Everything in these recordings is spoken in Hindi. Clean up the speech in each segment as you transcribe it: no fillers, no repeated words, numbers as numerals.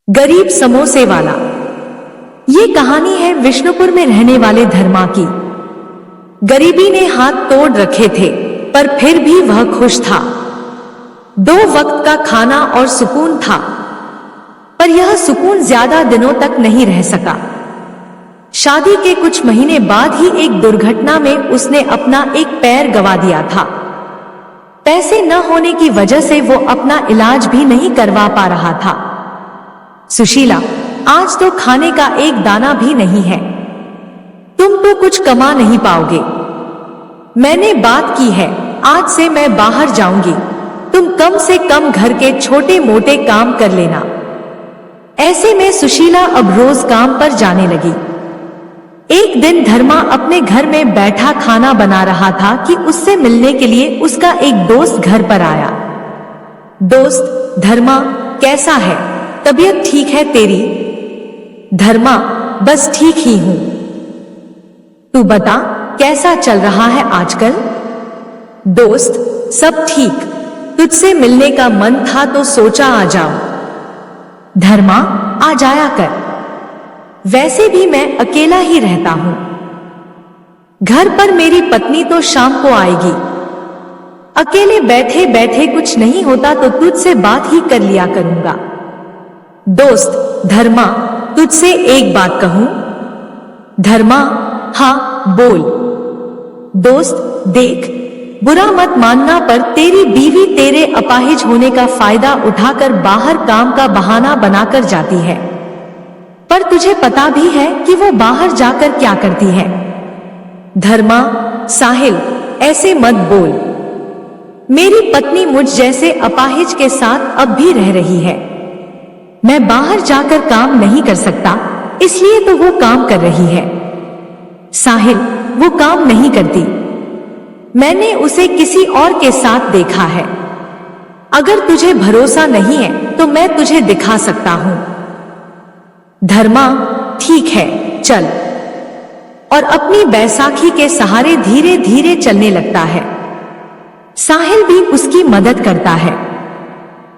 गरीब समोसे वाला। ये कहानी है विष्णुपुर में रहने वाले धर्मा की। गरीबी ने हाथ तोड़ रखे थे, पर फिर भी वह खुश था। 2 वक्त का खाना और सुकून था, पर यह सुकून ज्यादा दिनों तक नहीं रह सका। शादी के कुछ महीने बाद ही एक दुर्घटना में उसने अपना एक पैर गंवा दिया था। पैसे न होने की वजह से वो अपना इलाज भी नहीं करवा पा रहा था। सुशीला, आज तो खाने का एक दाना भी नहीं है। तुम तो कुछ कमा नहीं पाओगे। मैंने बात की है, आज से मैं बाहर जाऊंगी। तुम कम से कम घर के छोटे मोटे काम कर लेना। ऐसे में सुशीला अब रोज काम पर जाने लगी। एक दिन धर्मा अपने घर में बैठा खाना बना रहा था कि उससे मिलने के लिए उसका एक दोस्त घर पर आया। दोस्त, धर्मा कैसा है? तबीयत ठीक है तेरी? धर्मा, बस ठीक ही हूं। तू बता, कैसा चल रहा है आजकल? दोस्त, सब ठीक। तुझसे मिलने का मन था तो सोचा आ जाऊं। धर्मा, आ जाया कर। वैसे भी मैं अकेला ही रहता हूं। घर पर मेरी पत्नी तो शाम को आएगी। अकेले बैठे बैठे कुछ नहीं होता तो तुझसे बात ही कर लिया करूंगा। दोस्त, धर्मा, तुझसे एक बात कहूं? धर्मा, हाँ बोल। दोस्त, देख, बुरा मत मानना, पर तेरी बीवी तेरे अपाहिज होने का फायदा उठाकर बाहर काम का बहाना बनाकर जाती है। पर तुझे पता भी है कि वो बाहर जाकर क्या करती है। धर्मा, साहिल, ऐसे मत बोल। मेरी पत्नी मुझ जैसे अपाहिज के साथ अब भी रह रही है। मैं बाहर जाकर काम नहीं कर सकता, इसलिए तो वो काम कर रही है। साहिल, वो काम नहीं करती। मैंने उसे किसी और के साथ देखा है। अगर तुझे भरोसा नहीं है तो मैं तुझे दिखा सकता हूं। धर्मा, ठीक है, चल। और अपनी बैसाखी के सहारे धीरे धीरे चलने लगता है। साहिल भी उसकी मदद करता है।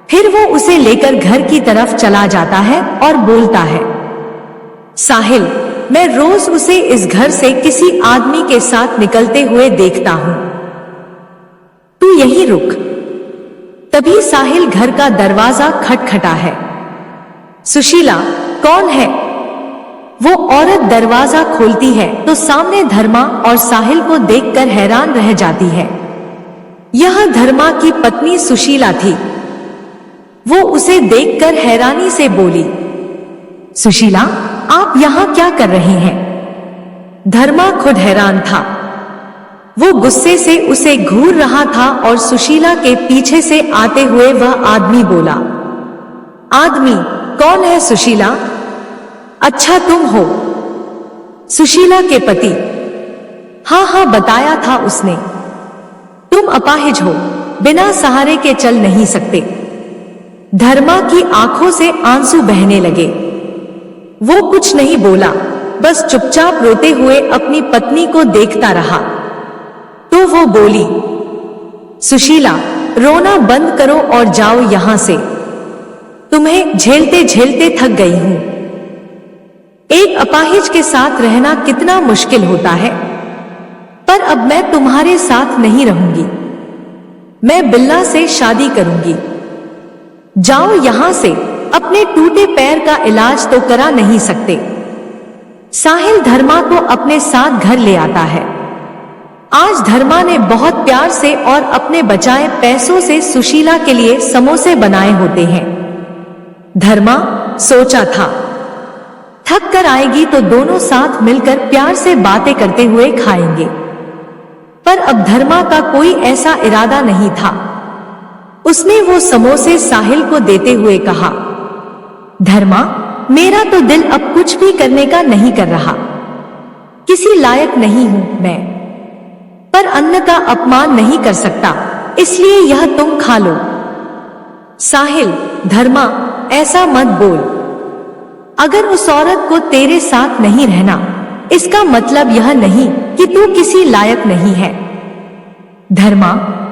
फिर वो उसे लेकर घर की तरफ चला जाता है और बोलता है, साहिल, मैं रोज उसे इस घर से किसी आदमी के साथ निकलते हुए देखता हूं। तू यहीं रुक। तभी साहिल घर का दरवाजा खटखटा है। सुशीला, कौन है? वो औरत दरवाजा खोलती है तो सामने धर्मा और साहिल को देखकर हैरान रह जाती है। यह धर्मा की पत्नी सुशीला थी। वो उसे देखकर हैरानी से बोली, सुशीला, आप यहां क्या कर रहे हैं? धर्मा खुद हैरान था। वो गुस्से से उसे घूर रहा था और सुशीला के पीछे से आते हुए वह आदमी बोला, आदमी कौन है सुशीला? अच्छा, तुम हो सुशीला के पति? हाँ हाँ, बताया था उसने। तुम अपाहिज हो, बिना सहारे के चल नहीं सकते। धर्मा की आंखों से आंसू बहने लगे। वो कुछ नहीं बोला, बस चुपचाप रोते हुए अपनी पत्नी को देखता रहा। तो वो बोली, सुशीला, रोना बंद करो और जाओ यहां से। तुम्हें झेलते झेलते थक गई हूं। एक अपाहिज के साथ रहना कितना मुश्किल होता है, पर अब मैं तुम्हारे साथ नहीं रहूंगी। मैं बिल्ला से शादी करूंगी। जाओ यहां से। अपने टूटे पैर का इलाज तो करा नहीं सकते। साहिल धर्मा को अपने साथ घर ले आता है। आज धर्मा ने बहुत प्यार से और अपने बचाए पैसों से सुशीला के लिए समोसे बनाए होते हैं। धर्मा सोचा था, थक कर आएगी तो दोनों साथ मिलकर प्यार से बातें करते हुए खाएंगे, पर अब धर्मा का कोई ऐसा इरादा नहीं था। उसने वो समोसे साहिल को देते हुए कहा, धर्मा, मेरा तो दिल अब कुछ भी करने का नहीं कर रहा। किसी लायक नहीं हूं मैं, पर अन्न का अपमान नहीं कर सकता, इसलिए यह तुम खा लो। साहिल, धर्मा, ऐसा मत बोल। अगर उस औरत को तेरे साथ नहीं रहना, इसका मतलब यह नहीं कि तू किसी लायक नहीं है। धर्मा,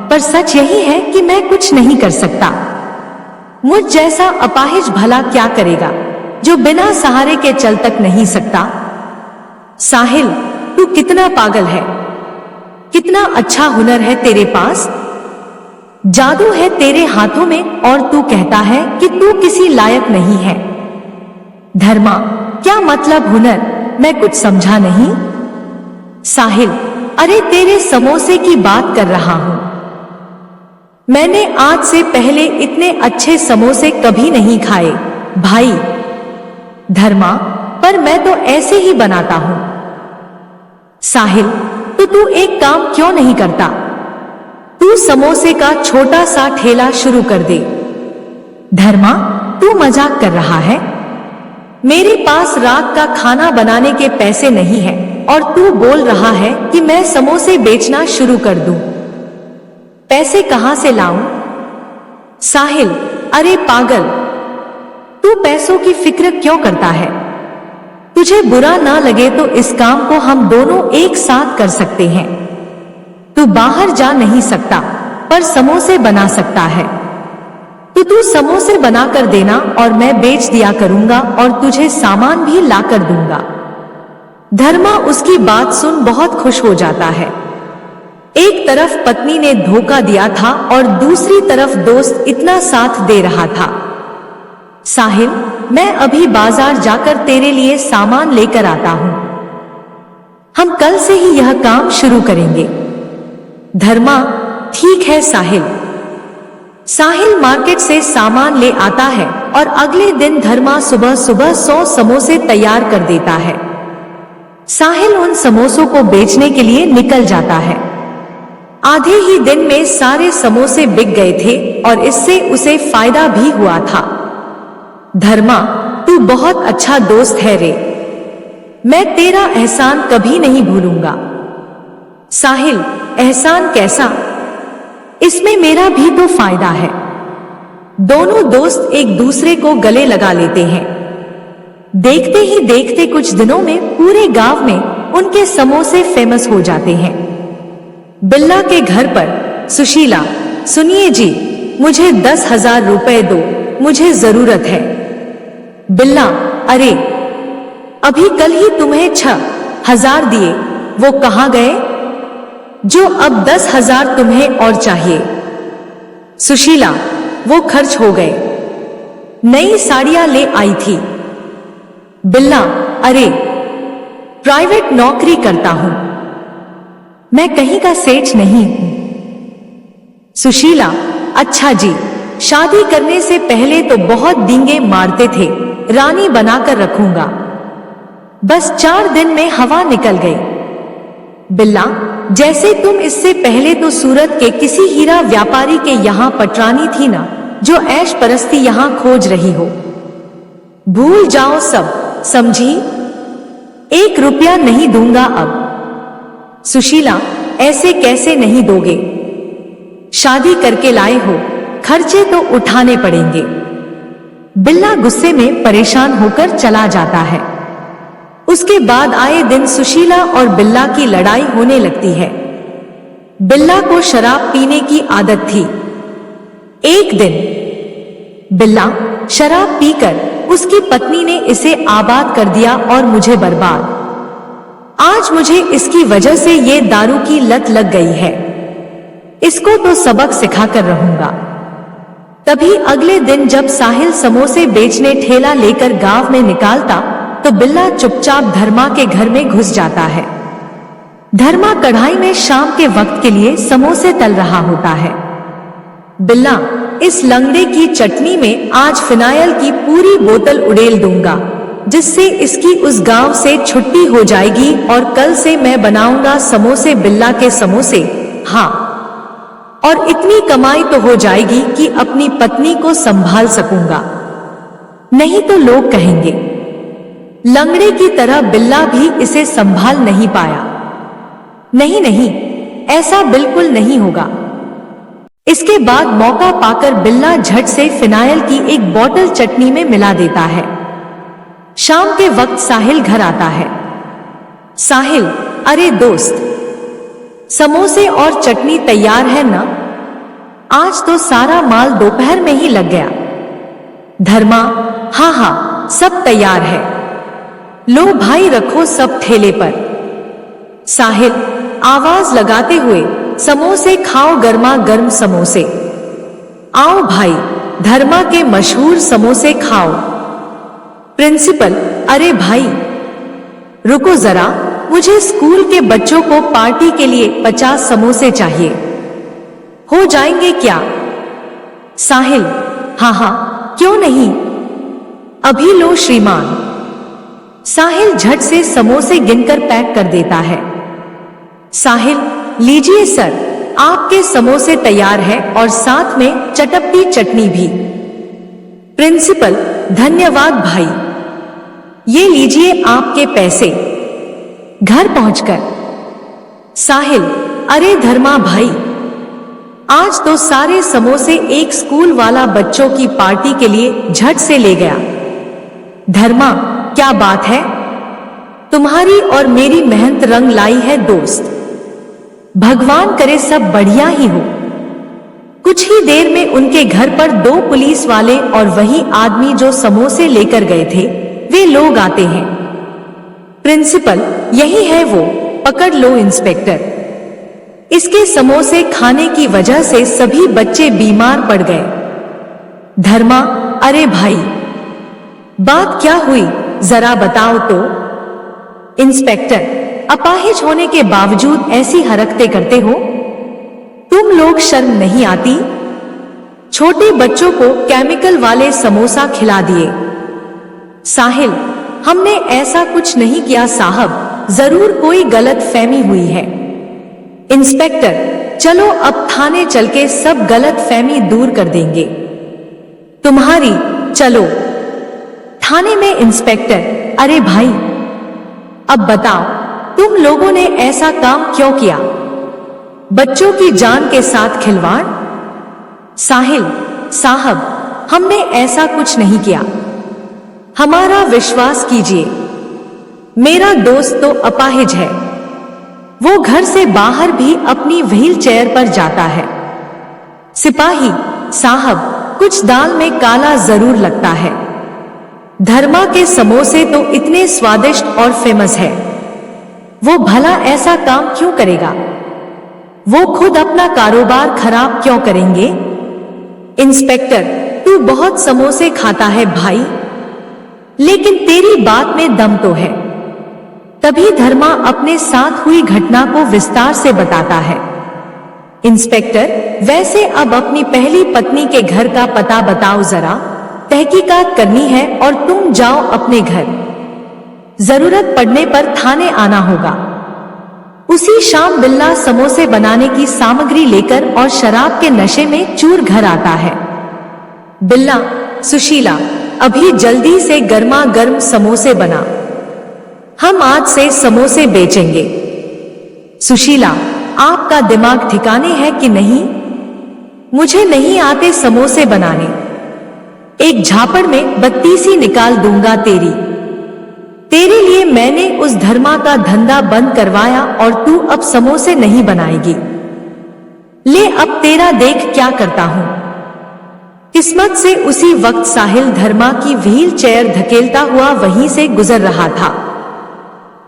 पर सच यही है कि मैं कुछ नहीं कर सकता। मुझ जैसा अपाहिज भला क्या करेगा? जो बिना सहारे के चल तक नहीं सकता। साहिल, तू कितना पागल है। कितना अच्छा हुनर है तेरे पास। जादू है तेरे हाथों में और तू कहता है कि तू किसी लायक नहीं है। धर्मा, क्या मतलब हुनर? मैं कुछ समझा नहीं। साहिल, अरे तेरे समोसे की बात कर रहा हूं। मैंने आज से पहले इतने अच्छे समोसे कभी नहीं खाए भाई। धर्मा, पर मैं तो ऐसे ही बनाता हूं। साहिल, तो तू एक काम क्यों नहीं करता? तू समोसे का छोटा सा ठेला शुरू कर दे। धर्मा, तू मजाक कर रहा है? मेरे पास रात का खाना बनाने के पैसे नहीं है और तू बोल रहा है कि मैं समोसे बेचना शुरू कर दूं। पैसे कहां से लाऊं? साहिल, अरे पागल, तू पैसों की फिक्र क्यों करता है? तुझे बुरा ना लगे तो इस काम को हम दोनों एक साथ कर सकते हैं। तू बाहर जा नहीं सकता पर समोसे बना सकता है। तो तू समोसे बनाकर देना और मैं बेच दिया करूंगा और तुझे सामान भी लाकर दूंगा। धर्मा उसकी बात सुन बहुत खुश हो जाता है। एक तरफ पत्नी ने धोखा दिया था और दूसरी तरफ दोस्त इतना साथ दे रहा था। साहिल, मैं अभी बाजार जाकर तेरे लिए सामान लेकर आता हूं। हम कल से ही यह काम शुरू करेंगे। धर्मा, ठीक है साहिल। साहिल मार्केट से सामान ले आता है और अगले दिन धर्मा सुबह सुबह 100 समोसे तैयार कर देता है। साहिल उन समोसों को बेचने के लिए निकल जाता है। आधे ही दिन में सारे समोसे बिक गए थे और इससे उसे फायदा भी हुआ था। धर्मा, तू बहुत अच्छा दोस्त है रे। मैं तेरा एहसान कभी नहीं भूलूंगा। साहिल, एहसान कैसा? इसमें मेरा भी तो फायदा है। दोनों दोस्त एक दूसरे को गले लगा लेते हैं। देखते ही देखते कुछ दिनों में पूरे गांव में उनके समोसे फेमस हो जाते हैं। बिल्ला के घर पर सुशीला, सुनिए जी, मुझे 10,000 रुपए दो, मुझे जरूरत है। बिल्ला, अरे अभी कल ही तुम्हें 6,000 दिए, वो कहां गए जो अब 10,000 तुम्हें और चाहिए? सुशीला, वो खर्च हो गए। नई साड़ियां ले आई थी। बिल्ला, अरे प्राइवेट नौकरी करता हूं, मैं कहीं का सेठ नहीं हूं। सुशीला, अच्छा जी, शादी करने से पहले तो बहुत डींगे मारते थे, रानी बनाकर रखूंगा। बस 4 दिन में हवा निकल गई। बिल्ला, जैसे तुम इससे पहले तो सूरत के किसी हीरा व्यापारी के यहां पटरानी थी ना, जो ऐश परस्ती यहां खोज रही हो। भूल जाओ सब, समझी? 1 रुपया नहीं दूंगा अब। सुशीला, ऐसे कैसे नहीं दोगे? शादी करके लाए हो, खर्चे तो उठाने पड़ेंगे। बिल्ला गुस्से में परेशान होकर चला जाता है। उसके बाद आए दिन सुशीला और बिल्ला की लड़ाई होने लगती है। बिल्ला को शराब पीने की आदत थी। एक दिन बिल्ला शराब पीकर उसकी पत्नी ने इसे आबाद कर दिया और मुझे बर्बाद। आज मुझे इसकी वजह से ये दारू की लत लग गई है। इसको तो सबक सिखाकर रहूंगा। तभी अगले दिन जब साहिल समोसे बेचने ठेला लेकर गांव में निकालता तो बिल्ला चुपचाप धर्मा के घर में घुस जाता है। धर्मा कढ़ाई में शाम के वक्त के लिए समोसे तल रहा होता है। बिल्ला, इस लंगड़े की चटनी में आज फिनाइल की पूरी बोतल उड़ेल दूंगा, जिससे इसकी उस गांव से छुट्टी हो जाएगी और कल से मैं बनाऊंगा समोसे, बिल्ला के समोसे। हाँ, और इतनी कमाई तो हो जाएगी कि अपनी पत्नी को संभाल सकूंगा। नहीं तो लोग कहेंगे लंगड़े की तरह बिल्ला भी इसे संभाल नहीं पाया। नहीं नहीं, ऐसा बिल्कुल नहीं होगा। इसके बाद मौका पाकर बिल्ला झट से फिनाइल की एक बोतल चटनी में मिला देता है। शाम के वक्त साहिल घर आता है। साहिल, अरे दोस्त, समोसे और चटनी तैयार है ना? आज तो सारा माल दोपहर में ही लग गया। धर्मा, हाँ हाँ, सब तैयार है। लो भाई रखो सब ठेले पर। साहिल आवाज लगाते हुए, समोसे खाओ, गर्मा गर्म समोसे। आओ भाई, धर्मा के मशहूर समोसे खाओ। प्रिंसिपल, अरे भाई रुको जरा, मुझे स्कूल के बच्चों को पार्टी के लिए 50 समोसे चाहिए। हो जाएंगे क्या? साहिल, हाँ हाँ क्यों नहीं, अभी लो श्रीमान। साहिल झट से समोसे गिनकर पैक कर देता है। साहिल, लीजिए सर, आपके समोसे तैयार है और साथ में चटपटी चटनी भी। प्रिंसिपल, धन्यवाद भाई, ये लीजिए आपके पैसे। घर पहुंचकर साहिल, अरे धर्मा भाई, आज तो सारे समोसे एक स्कूल वाला बच्चों की पार्टी के लिए झट से ले गया। धर्मा, क्या बात है, तुम्हारी और मेरी मेहनत रंग लाई है दोस्त। भगवान करे सब बढ़िया ही हो। कुछ ही देर में उनके घर पर 2 पुलिस वाले और वही आदमी जो समोसे लेकर गए थे वे लोग आते हैं। प्रिंसिपल, यही है वो, पकड़ लो इंस्पेक्टर। इसके समोसे खाने की वजह से सभी बच्चे बीमार पड़ गए। धर्मा, अरे भाई बात क्या हुई, जरा बताओ तो। इंस्पेक्टर, अपाहिज होने के बावजूद ऐसी हरकतें करते हो, तुम लोग शर्म नहीं आती? छोटे बच्चों को केमिकल वाले समोसा खिला दिए। साहिल, हमने ऐसा कुछ नहीं किया साहब, जरूर कोई गलत फहमी हुई है। इंस्पेक्टर, चलो अब थाने चल के सब गलत फहमी दूर कर देंगे तुम्हारी, चलो थाने में। इंस्पेक्टर, अरे भाई अब बताओ, तुम लोगों ने ऐसा काम क्यों किया, बच्चों की जान के साथ खिलवाड़? साहिल, साहब हमने ऐसा कुछ नहीं किया, हमारा विश्वास कीजिए। मेरा दोस्त तो अपाहिज है, वो घर से बाहर भी अपनी व्हील चेयर पर जाता है। सिपाही साहब, कुछ दाल में काला जरूर लगता है। धर्मा के समोसे तो इतने स्वादिष्ट और फेमस है, वो भला ऐसा काम क्यों करेगा? वो खुद अपना कारोबार खराब क्यों करेंगे? इंस्पेक्टर, तू बहुत समोसे खाता है भाई, लेकिन तेरी बात में दम तो है। तभी धर्मा अपने साथ हुई घटना को विस्तार से बताता है। इंस्पेक्टर, वैसे अब अपनी पहली पत्नी के घर का पता बताओ जरा, तहकीकात करनी है और तुम जाओ अपने घर, जरूरत पड़ने पर थाने आना होगा। उसी शाम बिल्ला समोसे बनाने की सामग्री लेकर और शराब के नशे में चूर घर आता है। बिल्ला, सुशीला, अभी जल्दी से गर्मा गर्म समोसे बना, हम आज से समोसे बेचेंगे। सुशीला, आपका दिमाग ठिकाने है कि नहीं? मुझे नहीं आते समोसे बनाने, एक झापड़ में 32 निकाल दूंगा तेरी। तेरे लिए मैंने उस धर्मा का धंधा बंद करवाया और तू अब समोसे नहीं बनाएगी। ले अब तेरा देख क्या करता हूं। किस्मत से उसी वक्त साहिल धर्मा की व्हील चेयर धकेलता हुआ वहीं से गुजर रहा था।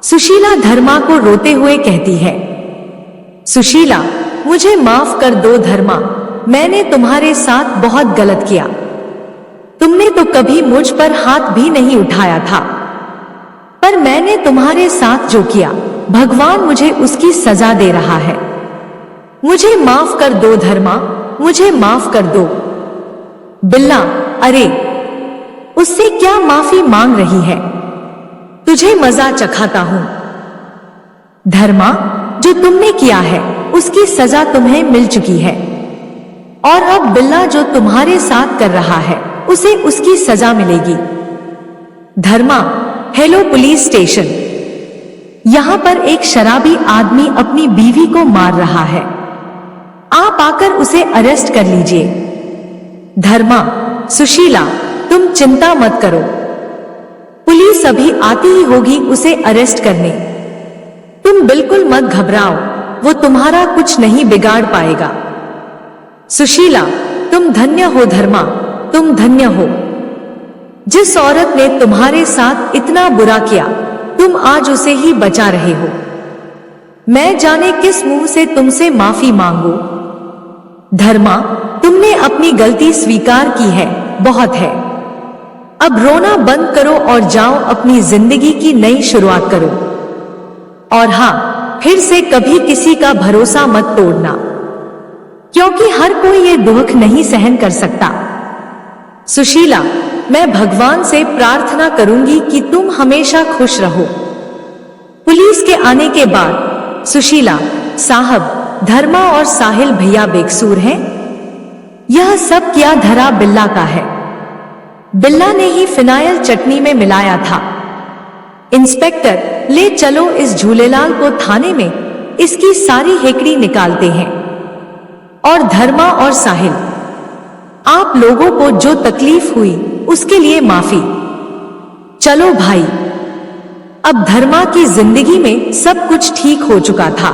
सुशीला धर्मा को रोते हुए कहती है, सुशीला मुझे माफ कर दो धर्मा, मैंने तुम्हारे साथ बहुत गलत किया। तुमने तो कभी मुझ पर हाथ भी नहीं उठाया था, पर मैंने तुम्हारे साथ जो किया भगवान मुझे उसकी सजा दे रहा है। मुझे माफ कर दो धर्मा, मुझे माफ कर दो। बिल्ला, अरे उससे क्या माफी मांग रही है, तुझे मजा चखाता हूं। धर्मा, जो तुमने किया है उसकी सजा तुम्हें मिल चुकी है, और अब बिल्ला जो तुम्हारे साथ कर रहा है उसे उसकी सजा मिलेगी। धर्मा, हेलो पुलिस स्टेशन, यहां पर एक शराबी आदमी अपनी बीवी को मार रहा है, आप आकर उसे अरेस्ट कर लीजिए। धर्मा, सुशीला तुम चिंता मत करो, पुलिस अभी आती ही होगी उसे अरेस्ट करने, तुम बिल्कुल मत घबराओ, वो तुम्हारा कुछ नहीं बिगाड़ पाएगा। सुशीला, तुम धन्य हो धर्मा, तुम धन्य हो। जिस औरत ने तुम्हारे साथ इतना बुरा किया, तुम आज उसे ही बचा रहे हो। मैं जाने किस मुंह से तुमसे माफी मांगू। धर्मा, तुमने अपनी गलती स्वीकार की है, बहुत है। अब रोना बंद करो और जाओ अपनी जिंदगी की नई शुरुआत करो। और हाँ, फिर से कभी किसी का भरोसा मत तोड़ना, क्योंकि हर कोई ये दुख नहीं सहन कर सकता। सुशीला, मैं भगवान से प्रार्थना करूंगी कि तुम हमेशा खुश रहो। पुलिस के आने के बाद सुशीला, साहब, धर्मा और साहिल भैया बेकसूर हैं। यह सब क्या धरा बिल्ला का है। बिल्ला ने ही फिनाइल चटनी में मिलाया था। इंस्पेक्टर, ले चलो इस झूलेलाल को थाने में, इसकी सारी हेकड़ी निकालते हैं। और धर्मा और साहिल, आप लोगों को जो तकलीफ हुई उसके लिए माफी। चलो भाई। अब धर्मा की जिंदगी में सब कुछ ठीक हो चुका था।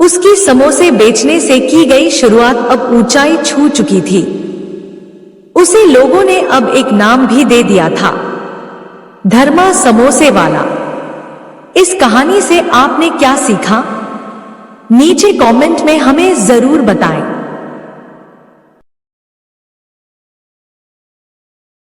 उसकी समोसे बेचने से की गई शुरुआत अब ऊंचाई छू चुकी थी। उसे लोगों ने अब एक नाम भी दे दिया था, धर्मा समोसे वाला। इस कहानी से आपने क्या सीखा? नीचे कमेंट में हमें जरूर बताएं।